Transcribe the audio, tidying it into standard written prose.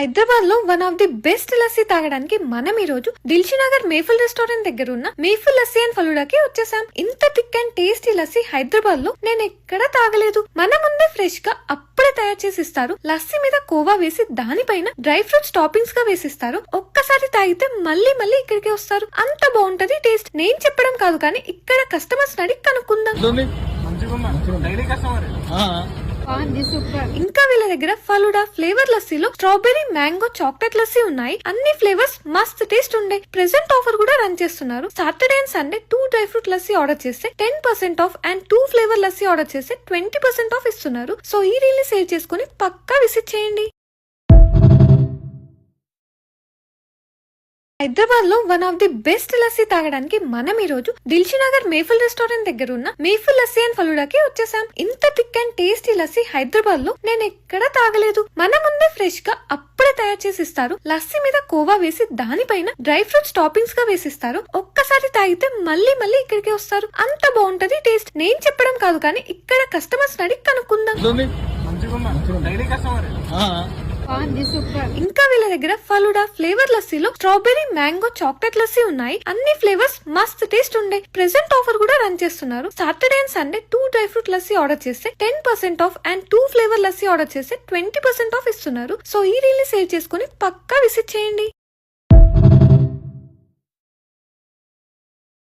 హైదరాబాద్ లో one of the best lassi తాగడానికి మనం ఈ రోజు దిల్షునగర్ మేఫుల్ రెస్టారెంట్ దగ్గర ఉన్న మేఫుల్ లస్సీ అండ్ ఫలూడాకి వచ్చేసాం. ఇంత thick and tasty lassi Hyderabad లో నేను ఎక్కడా తాగలేదు. మన ముందే ఫ్రెష్ గా అప్పుడే తయారు చేసి ఇస్తారు. లస్సీ మీద కోవా వేసి దానిపైన డ్రై ఫ్రూట్స్ టాపింగ్స్ గా వేసిస్తారు. ఒక్కసారి తాగితే మళ్ళీ మళ్ళీ ఇక్కడికి వస్తారు. అంత బాగుంటది టేస్ట్. నేను చెప్పడం కాదు కానీ ఇక్కడ కస్టమర్స్ అడిగి కనుక్కుందాం. ఇంకా వీళ్ళ దగ్గర ఫలూడా ఫ్లేవర్ లస్సీలో స్ట్రాబెరీ మ్యాంగో చాక్లెట్ లస్సీ ఉన్నాయి. అన్ని ఫ్లేవర్స్ మస్త్ టేస్ట్ ఉండే. ప్రెసెంట్ ఆఫర్ కూడా రన్ చేస్తున్నారు. Saturday and Sunday 2 dry fruit lassi order చేస్తే 10% off and 2 flavour lassi order చేస్తే 20% ఆఫ్ ఇస్తున్నారు. సో ఈ రీల్ ని సేవ్ చేసుకుని పక్కా విజిట్ చేయండి. హైదరాబాద్ లో one of the best lassi తాగడానికి మనం ఈ రోజు దిల్షునగర్ మేఫుల్ రెస్టారెంట్ దగ్గర ఉన్న మేఫుల్ లస్సీ అండ్ ఫలూడాకి వచ్చేసాం. ఇంత thick and tasty lassi Hyderabad లో నేను ఎక్కడా తాగలేదు. మన ముందే ఫ్రెష్ గా అప్పుడే తయారు చేసి ఇస్తారు. లస్సీ మీద కోవా వేసి దానిపైన డ్రై ఫ్రూట్స్ టాపింగ్స్ గా వేసిస్తారు. ఒక్కసారి తాగితే మళ్ళీ మళ్ళీ ఇక్కడికి వస్తారు. అంత బాగుంటది టేస్ట్. నేను చెప్పడం కాదు కానీ ఇక్కడ కస్టమర్స్ అడిగి కనుక్కుందాం. ఇంకా వీళ్ళ దగ్గర ఫలూడా ఫ్లేవర్ లస్సీలో స్ట్రాబెరీ మ్యాంగో చాక్లెట్ లస్సీ ఉన్నాయి. అన్ని ఫ్లేవర్స్ మస్త్ టేస్ట్ ఉండే. ప్రెసెంట్ ఆఫర్ కూడా రన్ చేస్తున్నారు. Saturday and Sunday 2 dry fruit lassi order చేస్తే 10% off and 2 flavour lassi order చేస్తే 20% ఆఫ్ ఇస్తున్నారు. సో ఈ రీల్ ని సేవ్ చేసుకుని పక్కా విజిట్ చేయండి.